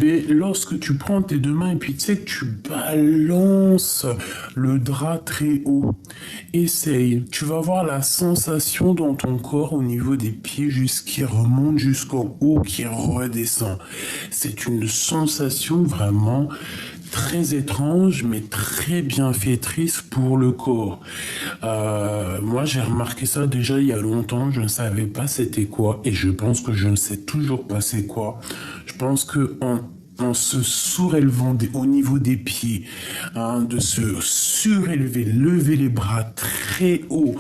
Mais lorsque tu prends tes deux mains et puis tu sais que tu balances le drap très haut, essaye. Tu vas voir la sensation dans ton corps au niveau des pieds qui remonte jusqu'en haut, qui redescend. C'est une sensation vraiment très étrange, mais très bienfaitrice pour le corps. Moi, j'ai remarqué ça déjà il y a longtemps. Je ne savais pas c'était quoi, et je pense que je ne sais toujours pas c'est quoi. Je pense que en se surélevant au niveau des pieds, hein, de se surélever, lever les bras très haut,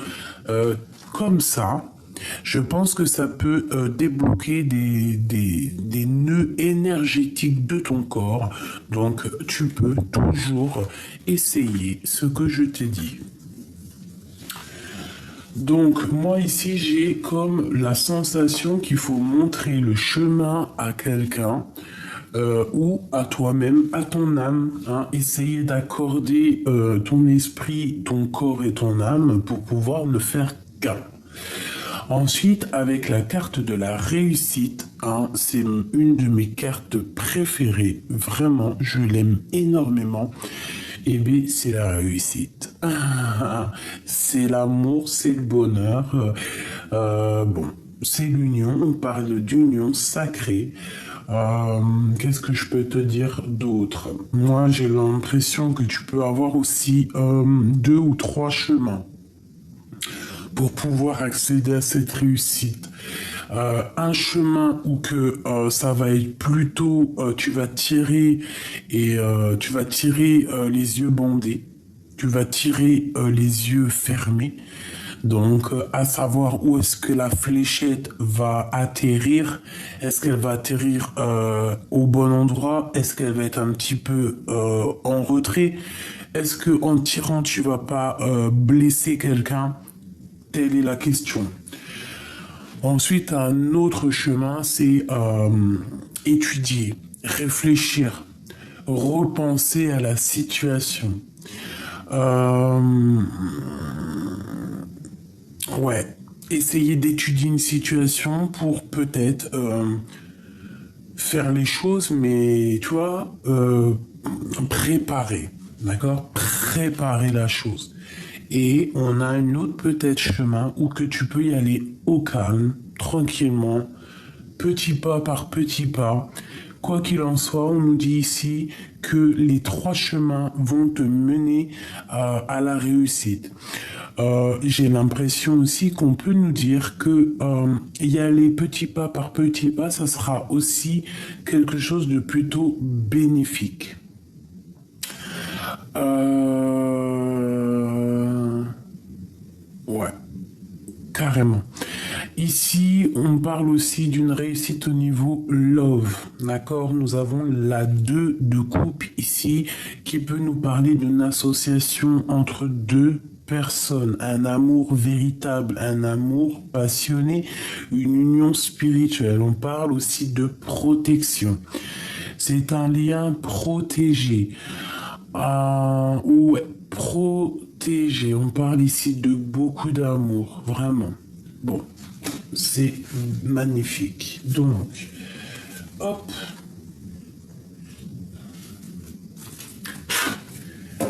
comme ça. Je pense que ça peut débloquer des nœuds énergétiques de ton corps. Donc, tu peux toujours essayer ce que je t'ai dit. Donc, moi ici, j'ai comme la sensation qu'il faut montrer le chemin à quelqu'un ou à toi-même, à ton âme. Hein, essayer d'accorder ton esprit, ton corps et ton âme pour pouvoir ne faire qu'un. Ensuite, avec la carte de la réussite, hein, c'est une de mes cartes préférées. Vraiment, je l'aime énormément. Eh bien, c'est la réussite. C'est l'amour, c'est le bonheur. Bon, c'est l'union. On parle d'union sacrée. Qu'est-ce que je peux te dire d'autre? Moi, j'ai l'impression que tu peux avoir aussi 2 ou 3 chemins pour pouvoir accéder à cette réussite. Un chemin où que ça va être plutôt tu vas tirer et tu vas tirer les yeux bandés, tu vas tirer les yeux fermés. Donc, à savoir où est-ce que la fléchette va atterrir. Est-ce qu'elle va atterrir au bon endroit? Est-ce qu'elle va être un petit peu en retrait? Est-ce que en tirant, tu vas pas blesser quelqu'un? Telle est la question. Ensuite, un autre chemin, c'est étudier, réfléchir, repenser à la situation. Euh, ouais, essayer d'étudier une situation pour peut-être faire les choses, mais tu vois, préparer, d'accord? Préparer la chose. Et on a un autre peut-être chemin où que tu peux y aller au calme, tranquillement, petit pas par petit pas. Quoi qu'il en soit, on nous dit ici que les 3 chemins vont te mener à la réussite. J'ai l'impression aussi qu'on peut nous dire que y aller petit pas par petit pas, ça sera aussi quelque chose de plutôt bénéfique. Ouais, carrément. Ici, on parle aussi d'une réussite au niveau love, d'accord? Nous avons la 2 de coupe ici qui peut nous parler d'une association entre 2 personnes, un amour véritable, un amour passionné, une union spirituelle. On parle aussi de protection. C'est un lien protégé. Ouais, protégé. On parle ici de beaucoup d'amour, vraiment. Bon, c'est magnifique. Donc, hop.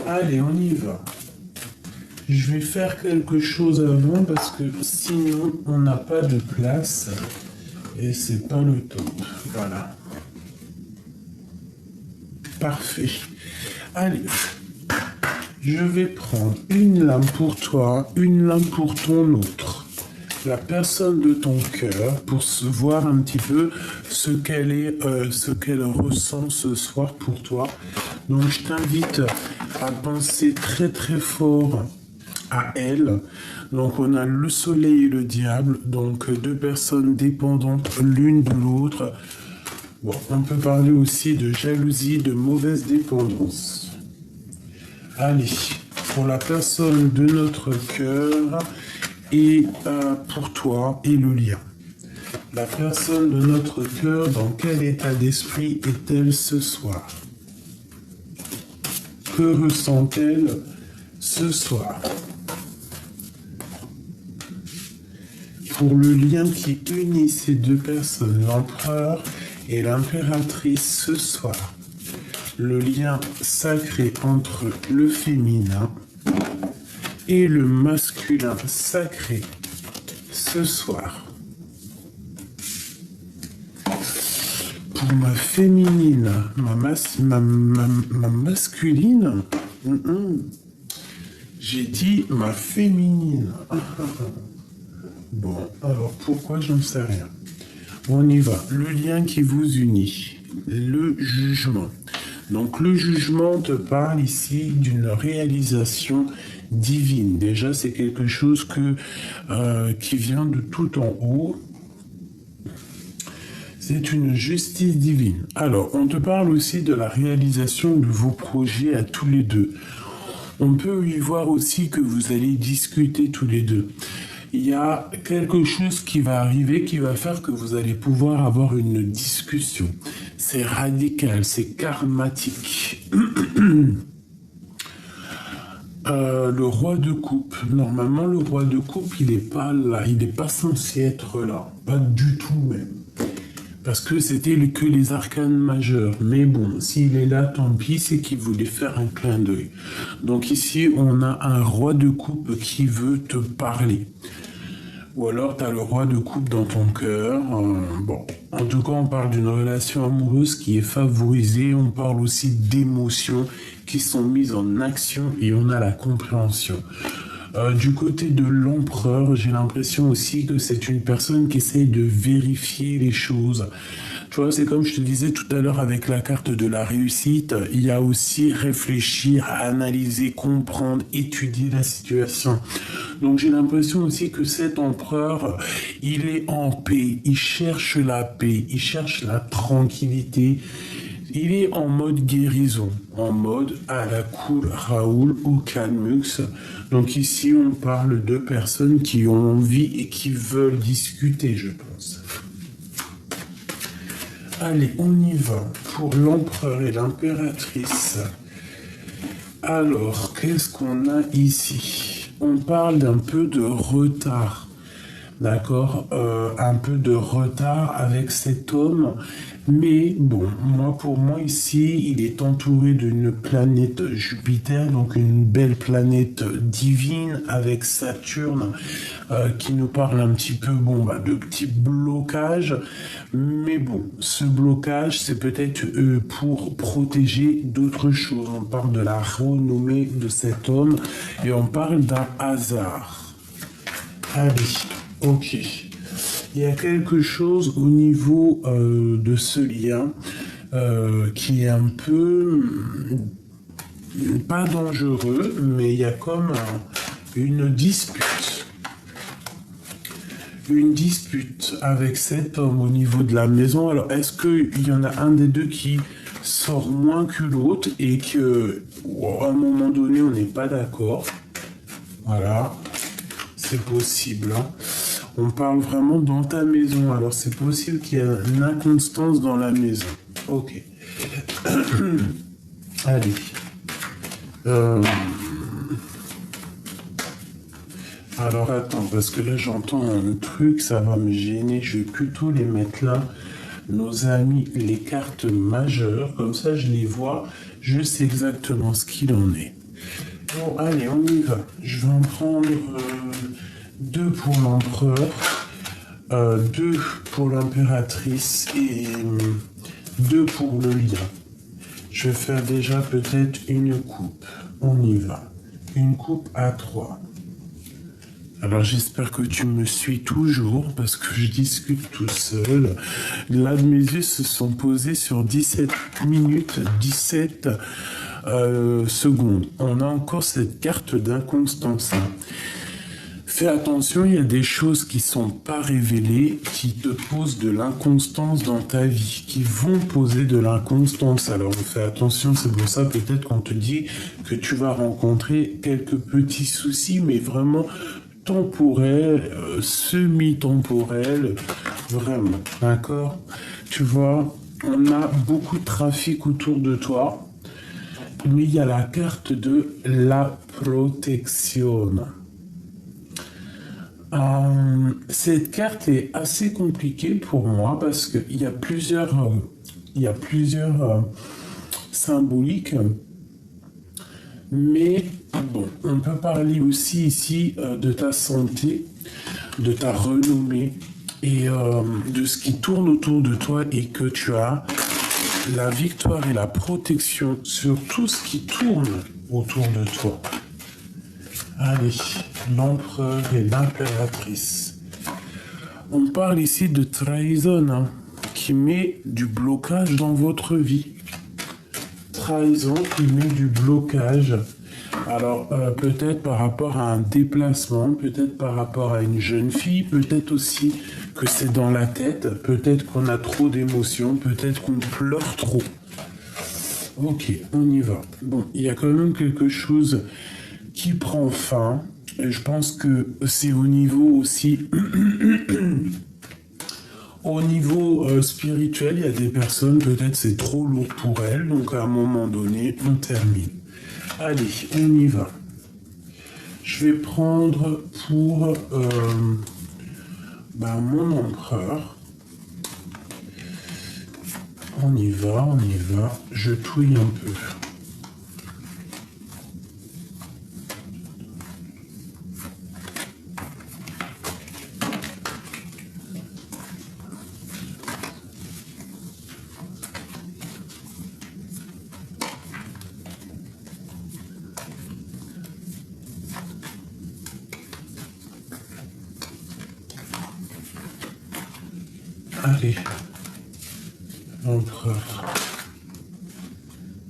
Allez, on y va. Je vais faire quelque chose avant parce que sinon, on n'a pas de place. Et c'est pas le top. Voilà. Parfait. Allez. Je vais prendre une lame pour toi, une lame pour ton autre. La personne de ton cœur pour se voir un petit peu ce qu'elle est, ce qu'elle ressent ce soir pour toi. Donc je t'invite à penser très très fort à elle. Donc on a le soleil et le diable, donc 2 personnes dépendantes l'une de l'autre. Bon, on peut parler aussi de jalousie, de mauvaise dépendance. Allez, pour la personne de notre cœur et pour toi et le lien. La personne de notre cœur, dans quel état d'esprit est-elle ce soir? Que ressent-elle ce soir? Pour le lien qui unit ces 2 personnes, l'empereur et l'impératrice ce soir. Le lien sacré entre le féminin et le masculin sacré ce soir. Pour ma féminine, ma masculine, j'ai dit ma féminine. Bon, alors pourquoi j'en sais rien. On y va. Le lien qui vous unit, le jugement. Donc le jugement te parle ici d'une réalisation divine. Déjà, c'est quelque chose qui vient de tout en haut. C'est une justice divine. Alors, on te parle aussi de la réalisation de vos projets à tous les deux. On peut y voir aussi que vous allez discuter tous les deux. Il y a quelque chose qui va arriver qui va faire que vous allez pouvoir avoir une discussion. C'est radical, c'est karmatique. Le roi de coupe. Normalement, le roi de coupe, il n'est pas là. Il n'est pas censé être là. Pas du tout même. Parce que c'était que les arcanes majeurs. Mais bon, s'il est là, tant pis, c'est qu'il voulait faire un clin d'œil. Donc ici, on a un roi de coupe qui veut te parler. Ou alors, tu as le roi de coupe dans ton cœur. Bon, en tout cas, on parle d'une relation amoureuse qui est favorisée. On parle aussi d'émotions qui sont mises en action et on a la compréhension. Du côté de l'empereur, j'ai l'impression aussi que c'est une personne qui essaye de vérifier les choses. Tu vois, c'est comme je te disais tout à l'heure avec la carte de la réussite, il y a aussi réfléchir, analyser, comprendre, étudier la situation. Donc j'ai l'impression aussi que cet empereur, il est en paix, il cherche la paix, il cherche la tranquillité. Il est en mode guérison, en mode à la cool Raoul ou Calmux. Donc ici, on parle de personnes qui ont envie et qui veulent discuter, je pense. Allez, on y va pour l'empereur et l'impératrice. Alors, qu'est-ce qu'on a ici? On parle d'un peu de retard. D'accord, un peu de retard avec cet homme, mais bon, pour moi ici, il est entouré d'une planète Jupiter, donc une belle planète divine avec Saturne qui nous parle un petit peu, de petits blocages, mais bon, ce blocage, c'est peut-être pour protéger d'autres choses. On parle de la renommée de cet homme et on parle d'un hasard. Allez. Ok. Il y a quelque chose au niveau de ce lien qui est un peu pas dangereux, mais il y a comme une dispute. Une dispute avec cet homme au niveau de la maison. Alors, est-ce qu'il y en a un des deux qui sort moins que l'autre et que à un moment donné, on n'est pas d'accord? Voilà. C'est possible, hein. On parle vraiment dans ta maison. Alors, c'est possible qu'il y ait une inconstance dans la maison. Ok. Allez. Alors, attends, parce que là, j'entends un truc, ça va me gêner. Je vais plutôt les mettre là. Nos amis, les cartes majeures. Comme ça, je les vois. Je sais exactement ce qu'il en est. Bon, allez, on y va. Je vais en prendre 2 pour l'empereur, 2 pour l'impératrice et 2 pour le lien. Je vais faire déjà peut-être une coupe. On y va. Une coupe à 3. Alors j'espère que tu me suis toujours parce que je discute tout seul. Là, mes yeux se sont posés sur 17 minutes, 17 secondes. On a encore cette carte d'inconstance. Fais attention, il y a des choses qui ne sont pas révélées, qui te posent de l'inconstance dans ta vie, qui vont poser de l'inconstance. Alors fais attention, c'est pour ça peut-être qu'on te dit que tu vas rencontrer quelques petits soucis, mais vraiment temporels, semi-temporels, vraiment, d'accord? Tu vois, on a beaucoup de trafic autour de toi, mais il y a la carte de la protection. Cette carte est assez compliquée pour moi parce qu'il y a plusieurs symboliques, mais bon, on peut parler aussi ici de ta santé, de ta renommée et de ce qui tourne autour de toi et que tu as la victoire et la protection sur tout ce qui tourne autour de toi. Allez, l'empereur et l'impératrice. On parle ici de trahison, hein, qui met du blocage dans votre vie. Trahison qui met du blocage. Alors, peut-être par rapport à un déplacement, peut-être par rapport à une jeune fille, peut-être aussi que c'est dans la tête, peut-être qu'on a trop d'émotions, peut-être qu'on pleure trop. Ok, on y va. Bon, il y a quand même quelque chose qui prend fin. Et je pense que c'est au niveau aussi... Au niveau spirituel, il y a des personnes, peut-être c'est trop lourd pour elles, donc à un moment donné, on termine. Allez, on y va. Je vais prendre pour mon empereur. On y va. Je touille un peu. Allez, l'empereur,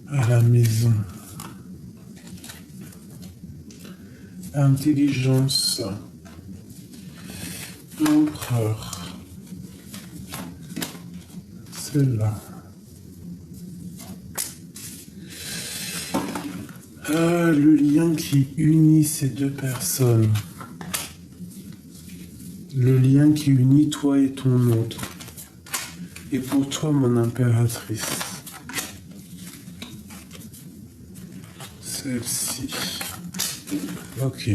à la maison, intelligence, l'empereur, celle-là. Le lien qui unit ces deux personnes, le lien qui unit toi et ton autre. Et pour toi, mon impératrice, celle-ci. Ok.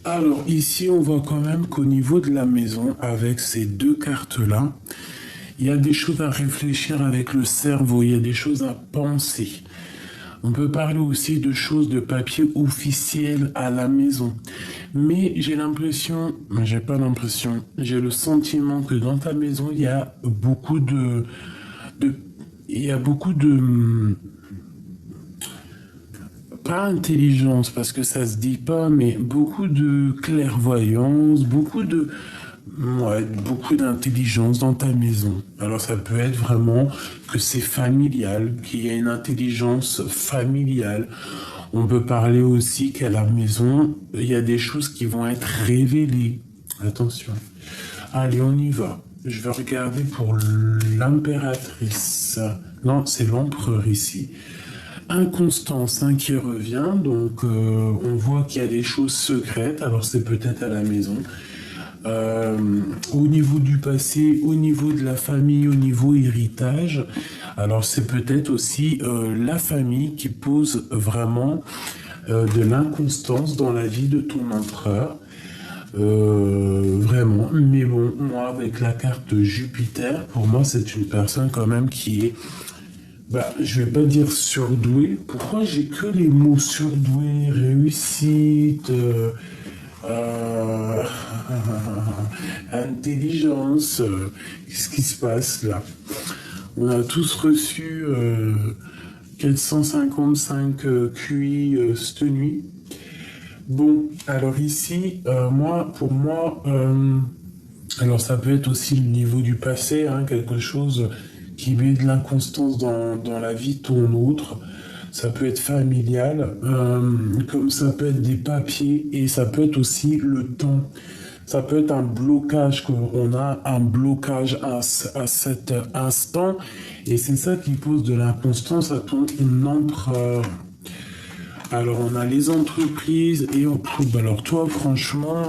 Alors ici, on voit quand même qu'au niveau de la maison, avec ces deux cartes-là, il y a des choses à réfléchir avec le cerveau, il y a des choses à penser. On peut parler aussi de choses de papier officiel à la maison. Mais j'ai pas l'impression, j'ai le sentiment que dans ta maison, il y a beaucoup pas intelligence, parce que ça se dit pas, mais beaucoup de clairvoyance, beaucoup d'intelligence dans ta maison. Alors ça peut être vraiment que c'est familial, qu'il y a une intelligence familiale. On peut parler aussi qu'à la maison, il y a des choses qui vont être révélées. Attention. Allez, on y va. Je vais regarder pour l'impératrice. Non, c'est l'empereur ici. Inconstance, hein, qui revient. Donc, on voit qu'il y a des choses secrètes. Alors, c'est peut-être à la maison. Au niveau du passé, au niveau de la famille, au niveau héritage. Alors c'est peut-être aussi la famille qui pose vraiment de l'inconstance dans la vie de ton empereur. Vraiment. Mais bon, moi avec la carte Jupiter, pour moi c'est une personne quand même qui est, je vais pas dire surdouée. Pourquoi j'ai que les mots surdoué, réussite, intelligence, qu'est-ce qui se passe là? On a tous reçu 455 QI cette nuit. Bon, alors ici, pour moi, alors ça peut être aussi le niveau du passé, hein, quelque chose qui met de l'inconstance dans la vie de ton autre. Ça peut être familial, comme ça peut être des papiers, et ça peut être aussi le temps. Ça peut être un blocage, qu'on a un blocage à cet instant, et c'est ça qui pose de l'inconstance à ton empereur. Alors on a les entreprises, et alors toi franchement,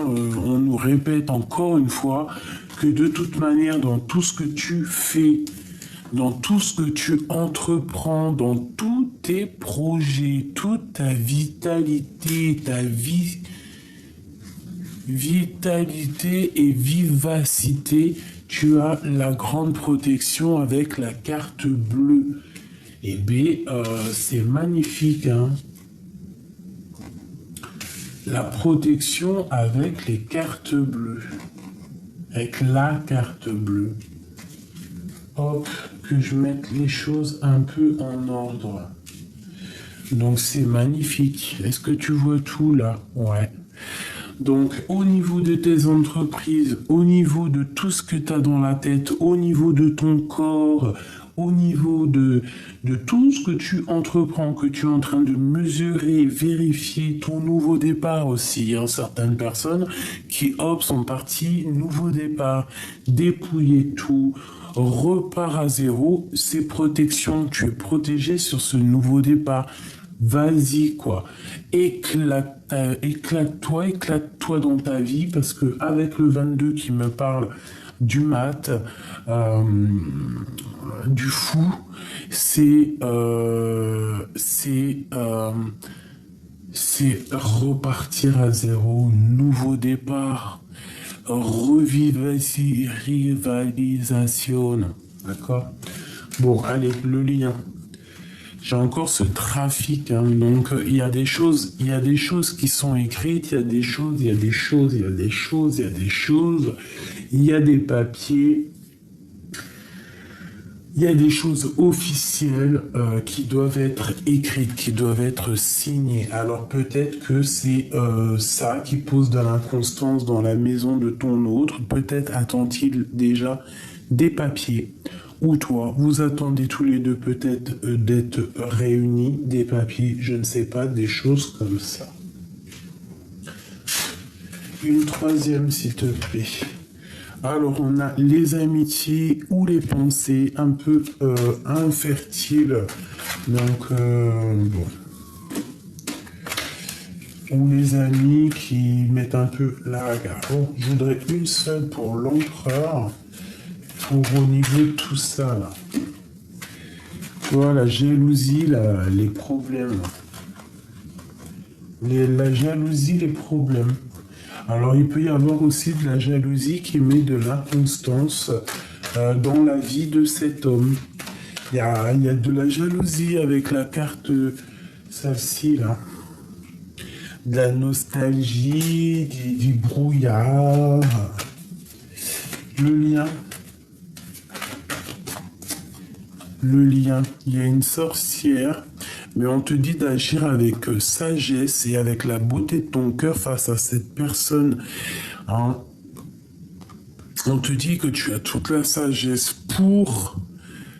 on nous répète encore une fois que de toute manière, dans tout ce que tu fais, dans tout ce que tu entreprends, dans tous tes projets, toute ta vitalité, vitalité et vivacité, tu as la grande protection avec la carte bleue. Et B, c'est magnifique, hein. La protection avec les cartes bleues. Avec la carte bleue. Hop, que je mette les choses un peu en ordre. Donc c'est magnifique. Est-ce que tu vois tout là? Ouais. Donc au niveau de tes entreprises, au niveau de tout ce que tu as dans la tête, au niveau de ton corps, au niveau de tout ce que tu entreprends, que tu es en train de mesurer, vérifier ton nouveau départ aussi. Il y a certaines personnes qui, hop, sont parties, nouveau départ, dépouiller tout, repart à zéro, c'est protection, tu es protégé sur ce nouveau départ. Vas-y, quoi. Éclate-toi dans ta vie, parce que avec le 22 qui me parle du mat, du fou, c'est repartir à zéro, nouveau départ, rivalisation, d'accord? Bon, allez, le lien. J'ai encore ce trafic, hein. Donc il y a des choses qui sont écrites, il y a des choses, il y a des choses, il y a des choses, il y a des choses, il y a des papiers, il y a des choses officielles qui doivent être écrites, qui doivent être signées. Alors peut-être que c'est ça qui pose de l'inconstance dans la maison de ton autre, peut-être attend-il déjà des papiers. Ou toi, vous attendez tous les deux peut-être d'être réunis, des papiers, je ne sais pas, des choses comme ça. Une troisième, s'il te plaît. Alors, on a les amitiés ou les pensées un peu infertiles. Donc, bon. Ou les amis qui mettent un peu la bagarre. Bon, je voudrais une seule pour l'empereur. Au niveau de tout ça, là. Tu vois, la jalousie, les problèmes. La jalousie, les problèmes. Alors, il peut y avoir aussi de la jalousie qui met de l'inconstance dans la vie de cet homme. Il y a de la jalousie avec la carte, celle-ci, là. De la nostalgie, du brouillard. Le lien. Le lien, il y a une sorcière, mais on te dit d'agir avec sagesse et avec la beauté de ton cœur face à cette personne. Hein. On te dit que tu as toute la sagesse pour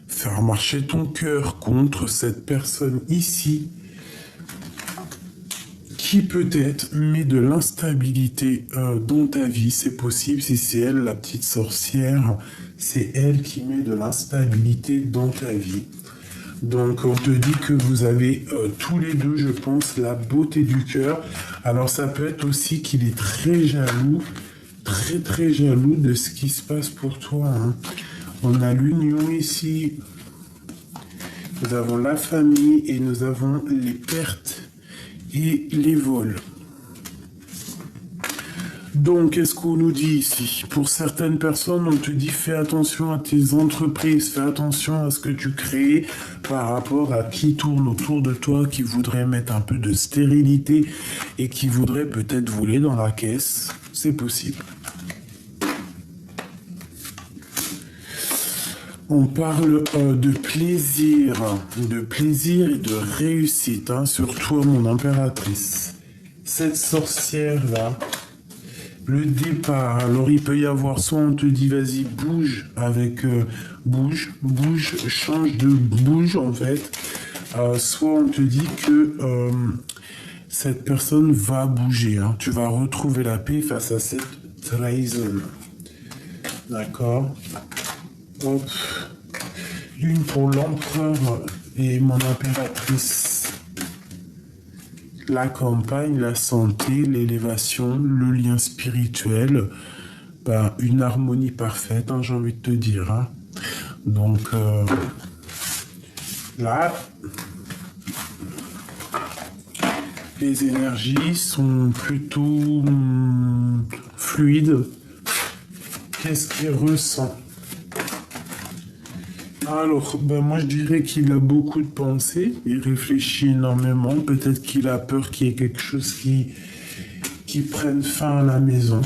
faire marcher ton cœur contre cette personne ici, qui peut-être met de l'instabilité dans ta vie. C'est possible, si c'est elle, la petite sorcière, c'est elle qui met de l'instabilité dans ta vie. Donc on te dit que vous avez tous les deux, je pense, la beauté du cœur. Alors ça peut être aussi qu'il est très jaloux, très jaloux de ce qui se passe pour toi. Hein. On a l'union ici, nous avons la famille et nous avons les pertes et les vols. Donc, qu'est-ce qu'on nous dit ici? Pour certaines personnes, on te dit fais attention à tes entreprises, fais attention à ce que tu crées par rapport à qui tourne autour de toi, qui voudrait mettre un peu de stérilité et qui voudrait peut-être voler dans la caisse. C'est possible. On parle de plaisir et de réussite, hein, surtout mon impératrice. Cette sorcière-là, le départ, alors il peut y avoir, soit on te dit vas-y bouge avec, bouge, change de bouge en fait, soit on te dit que cette personne va bouger, hein. Tu vas retrouver la paix face à cette trahison. D'accord. Hop. Une pour l'empereur et mon impératrice. La campagne, la santé, l'élévation, le lien spirituel, une harmonie parfaite, hein, j'ai envie de te dire. Hein. Donc là, les énergies sont plutôt fluides. Qu'est-ce qu'il ressent? Alors, moi je dirais qu'il a beaucoup de pensées, il réfléchit énormément, peut-être qu'il a peur qu'il y ait quelque chose qui prenne fin à la maison.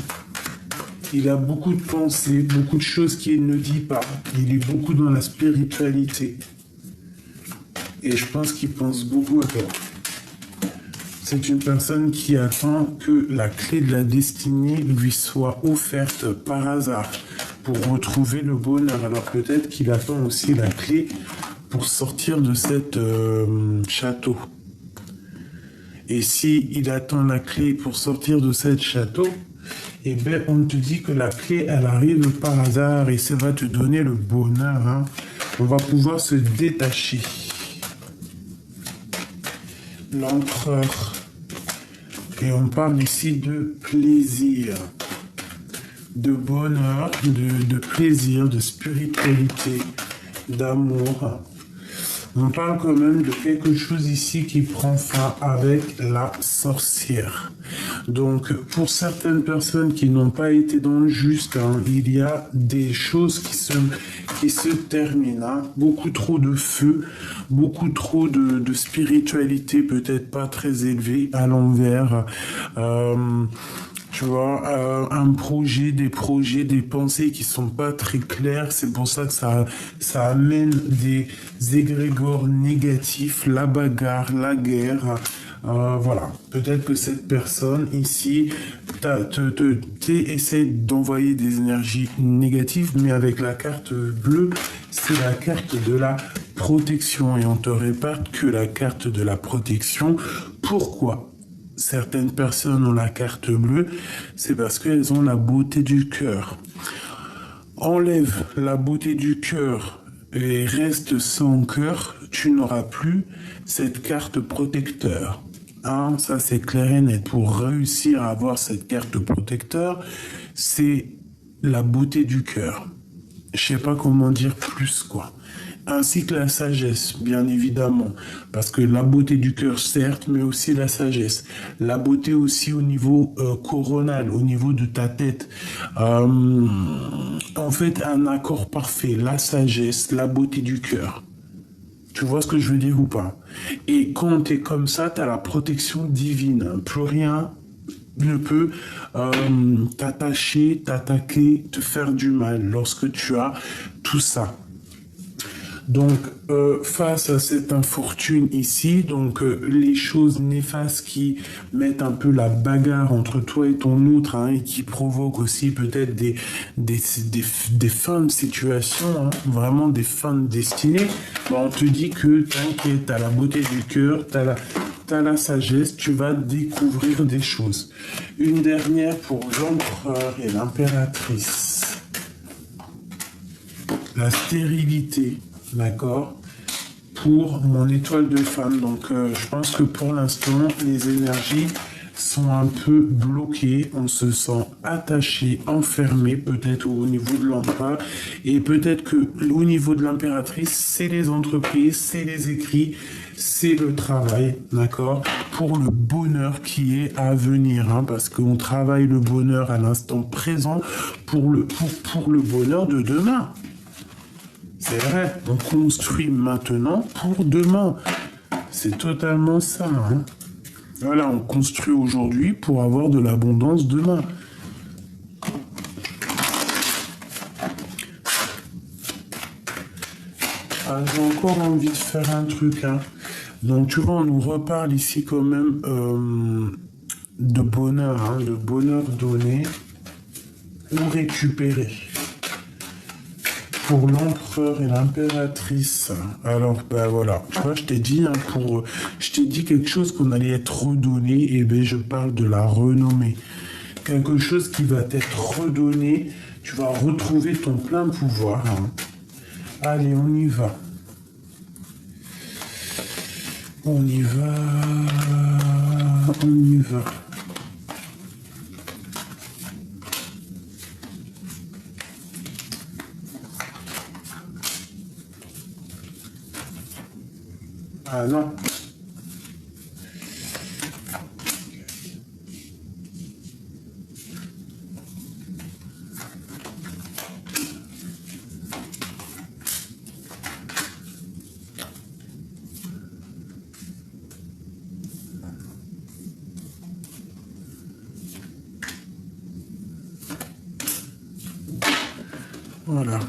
Il a beaucoup de pensées, beaucoup de choses qu'il ne dit pas. Il est beaucoup dans la spiritualité. Et je pense qu'il pense beaucoup à toi. C'est une personne qui attend que la clé de la destinée lui soit offerte par hasard pour retrouver le bonheur. Alors peut-être qu'il attend aussi la clé pour sortir de cet château. Et si il attend la clé pour sortir de cet château, eh bien on te dit que la clé, elle arrive par hasard et ça va te donner le bonheur. Hein. On va pouvoir se détacher. L'empereur. Et on parle ici de plaisir, de bonheur, de plaisir, de spiritualité, d'amour. On parle quand même de quelque chose ici qui prend fin avec la sorcière. Donc, pour certaines personnes qui n'ont pas été dans le juste, hein, il y a des choses qui se terminent. Hein. Beaucoup trop de feu, beaucoup trop de spiritualité, peut-être pas très élevée à l'envers. Tu vois, un projet, des pensées qui sont pas très claires. C'est pour ça que ça amène des égrégores négatifs, la bagarre, la guerre. Voilà. Peut-être que cette personne ici essaie d'envoyer des énergies négatives, mais avec la carte bleue, c'est la carte de la protection. Et on te répète que la carte de la protection. Pourquoi certaines personnes ont la carte bleue? C'est parce qu'elles ont la beauté du cœur. Enlève la beauté du cœur et reste sans cœur, tu n'auras plus cette carte protecteur. Hein, ça c'est clair et net. Pour réussir à avoir cette carte protecteur, c'est la beauté du cœur. Je sais pas comment dire plus, quoi. Ainsi que la sagesse, bien évidemment. Parce que la beauté du cœur, certes, mais aussi la sagesse. La beauté aussi au niveau coronal, au niveau de ta tête. En fait, un accord parfait. La sagesse, la beauté du cœur. Tu vois ce que je veux dire ou pas? Et quand tu es comme ça, tu as la protection divine. Plus rien ne peut t'attacher, t'attaquer, te faire du mal lorsque tu as tout ça. Donc, face à cette infortune ici, donc les choses néfastes qui mettent un peu la bagarre entre toi et ton autre, hein, et qui provoquent aussi peut-être des fins de situation, hein, vraiment des fins de destinée, bah, on te dit que t'inquiète, t'as la beauté du cœur, t'as la sagesse, tu vas découvrir des choses. Une dernière pour l'empereur et l'impératrice. La stérilité. D'accord, pour mon étoile de femme. Donc, je pense que pour l'instant, les énergies sont un peu bloquées. On se sent attaché, enfermé, peut-être au niveau de l'empereur. Et peut-être que au niveau de l'impératrice, c'est les entreprises, c'est les écrits, c'est le travail, d'accord, pour le bonheur qui est à venir. Hein, parce qu'on travaille le bonheur à l'instant présent pour le bonheur de demain. C'est vrai, on construit maintenant pour demain. C'est totalement ça. Hein. Voilà, on construit aujourd'hui pour avoir de l'abondance demain. Ah, j'ai encore envie de faire un truc. Hein. Donc, tu vois, on nous reparle ici quand même de bonheur, hein, de bonheur donné ou récupéré. Pour l'empereur et l'impératrice. Alors, ben voilà. Tu vois, je t'ai dit, hein, je t'ai dit quelque chose qu'on allait être redonné, et ben je parle de la renommée. Quelque chose qui va t'être redonné, tu vas retrouver ton plein pouvoir. Hein. Allez, on y va. On y va. On y va. Ah non. Voilà.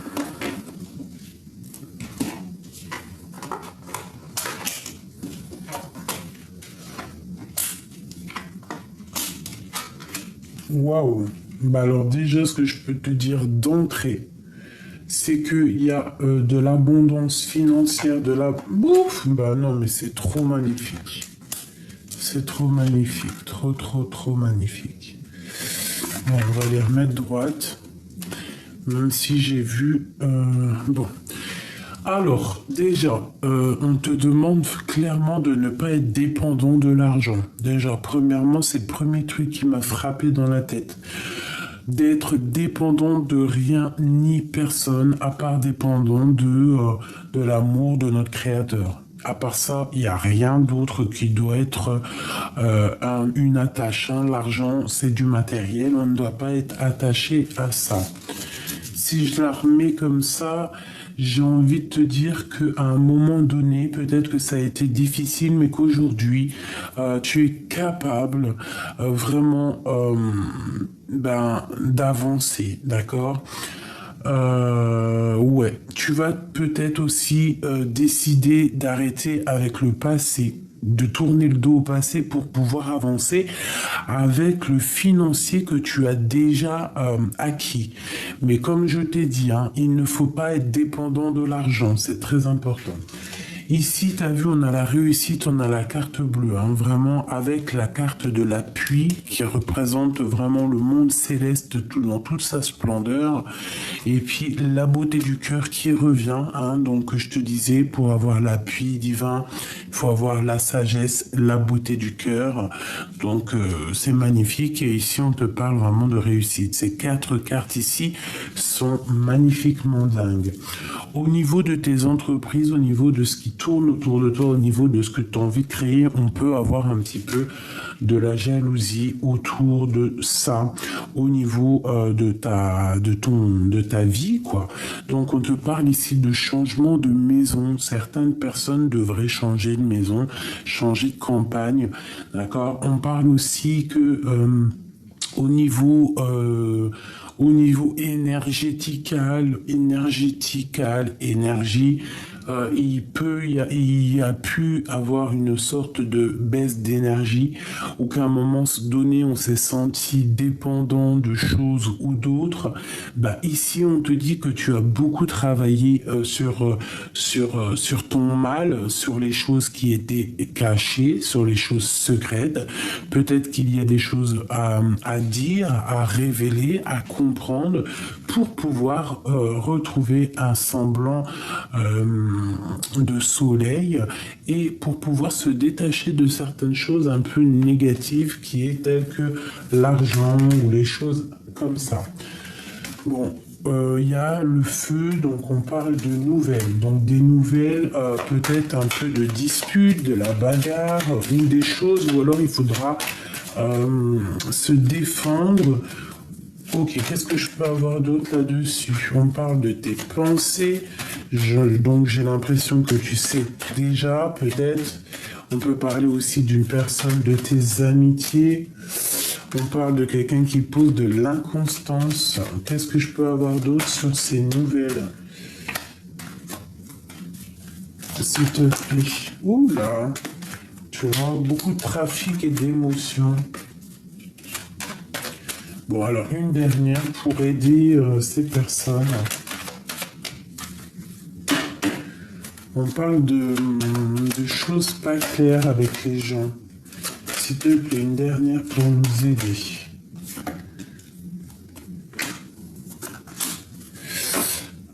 Waouh. Bah alors déjà, ce que je peux te dire d'entrée, c'est qu'il y a de l'abondance financière, de la bouffe. Bah non, mais c'est trop magnifique. C'est trop magnifique. Trop, trop, trop magnifique. Bon, on va les remettre droite. Même si j'ai vu... bon. Alors, déjà, on te demande clairement de ne pas être dépendant de l'argent. Déjà, premièrement, c'est le premier truc qui m'a frappé dans la tête. D'être dépendant de rien ni personne, à part dépendant de l'amour de notre Créateur. À part ça, il n'y a rien d'autre qui doit être une attache. Hein. L'argent, c'est du matériel, on ne doit pas être attaché à ça. Si je la remets comme ça, j'ai envie de te dire qu'à un moment donné, peut-être que ça a été difficile, mais qu'aujourd'hui, tu es capable vraiment d'avancer, d'accord? Ouais, tu vas peut-être aussi décider d'arrêter avec le passé, de tourner le dos au passé pour pouvoir avancer avec le financier que tu as déjà acquis. Mais comme je t'ai dit, hein, il ne faut pas être dépendant de l'argent, c'est très important. Ici, tu as vu, on a la réussite, on a la carte bleue, hein, vraiment avec la carte de l'appui qui représente vraiment le monde céleste dans toute sa splendeur. Et puis la beauté du cœur qui revient, hein, donc je te disais, pour avoir l'appui divin, il faut avoir la sagesse, la beauté du cœur. Donc c'est magnifique et ici on te parle vraiment de réussite. Ces 4 cartes ici sont magnifiquement dingues. Au niveau de tes entreprises, au niveau de ce qui tourne autour de toi, au niveau de ce que tu as envie de créer, on peut avoir un petit peu de la jalousie autour de ça, au niveau de ta vie, quoi. Donc on te parle ici de changement de maison. Certaines personnes devraient changer de maison, changer de campagne, d'accord. On parle aussi que au niveau énergétical, énergie, il y a pu avoir une sorte de baisse d'énergie ou qu'à un moment donné, on s'est senti dépendant de choses ou d'autres. Bah, ici, on te dit que tu as beaucoup travaillé sur ton mal, sur les choses qui étaient cachées, sur les choses secrètes. Peut-être qu'il y a des choses à dire, à révéler, à comprendre pour pouvoir retrouver un semblant de soleil et pour pouvoir se détacher de certaines choses un peu négatives qui est telles que l'argent ou les choses comme ça. Bon, il y a le feu, donc on parle de nouvelles. Donc des nouvelles, peut-être un peu de dispute, de la bagarre, ou des choses, ou alors il faudra se défendre. Ok, qu'est-ce que je peux avoir d'autre là-dessus? On parle de tes pensées, donc j'ai l'impression que tu sais déjà, peut-être. On peut parler aussi d'une personne, de tes amitiés. On parle de quelqu'un qui pose de l'inconstance. Qu'est-ce que je peux avoir d'autre sur ces nouvelles? S'il te plaît. Oula, tu vois, beaucoup de trafic et d'émotions. Bon, alors une dernière pour aider ces personnes. On parle de choses pas claires avec les gens. S'il te plaît, une dernière pour nous aider.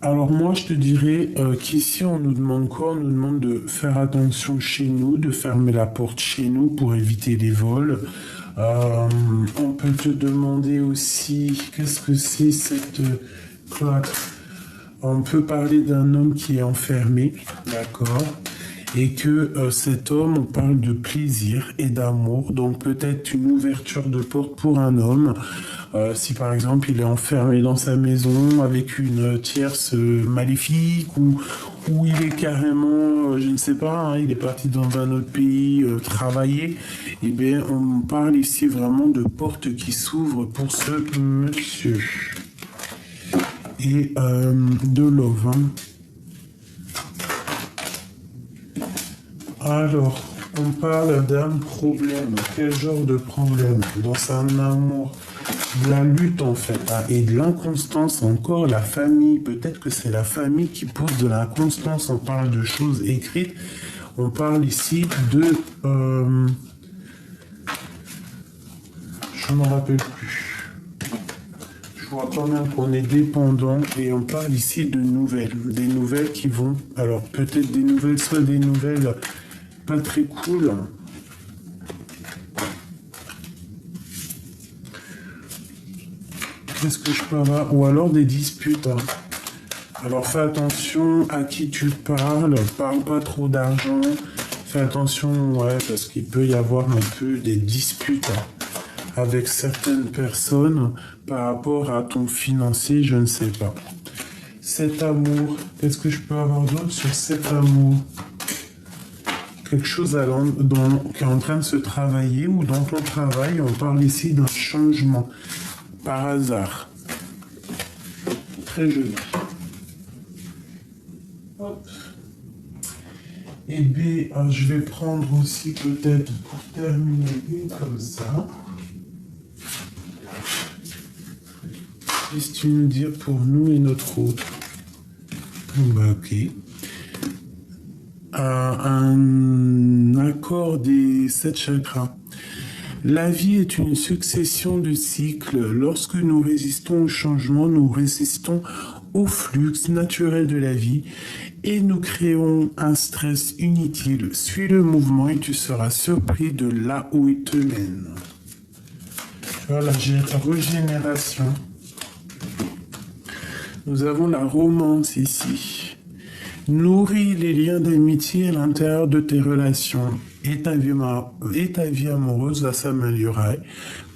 Alors moi, je te dirais qu'ici, on nous demande quoi? On nous demande de faire attention chez nous, de fermer la porte chez nous pour éviter les vols. On peut te demander aussi, qu'est-ce que c'est cette cloître? On peut parler d'un homme qui est enfermé, d'accord? et que cet homme, on parle de plaisir et d'amour, donc peut-être une ouverture de porte pour un homme. Si par exemple il est enfermé dans sa maison avec une tierce maléfique ou il est carrément, je ne sais pas, hein, il est parti dans un autre pays travailler, eh bien on parle ici vraiment de portes qui s'ouvrent pour ce monsieur. Et de love. Hein. Alors, on parle d'un problème. Quel genre de problème? Dans un amour, de la lutte en fait, hein, et de l'inconstance, encore la famille. Peut-être que c'est la famille qui pose de l'inconstance. On parle de choses écrites. On parle ici de... je ne me rappelle plus. Je vois quand même qu'on est dépendant et on parle ici de nouvelles. Des nouvelles qui vont... Alors, peut-être des nouvelles, soit des nouvelles pas très cool. Qu'est-ce que je peux avoir? Ou alors des disputes. Hein. Alors fais attention à qui tu parles. Parle pas trop d'argent. Fais attention, ouais, parce qu'il peut y avoir un peu des disputes avec certaines personnes par rapport à ton financier, je ne sais pas. Cet amour, qu'est-ce que je peux avoir d'autre sur cet amour? Quelque chose qui est en train de se travailler ou dans ton travail, on parle ici d'un changement par hasard. Très joli. Hop. Et B, je vais prendre aussi peut-être pour terminer une comme ça. Qu'est-ce que tu nous dis pour nous et notre autre? Bah, ok. Un accord des 7 chakras. La vie est une succession de cycles. Lorsque nous résistons au changement, nous résistons au flux naturel de la vie et nous créons un stress inutile. Suis le mouvement et tu seras surpris de là où il te mène. Voilà, la régénération. Nous avons la romance ici. Nourris les liens d'amitié à l'intérieur de tes relations et ta vie amoureuse va s'améliorer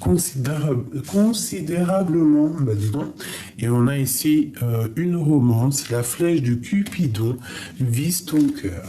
considérablement. Bah, dis donc. Et on a ici une romance, la flèche du Cupidon vise ton cœur.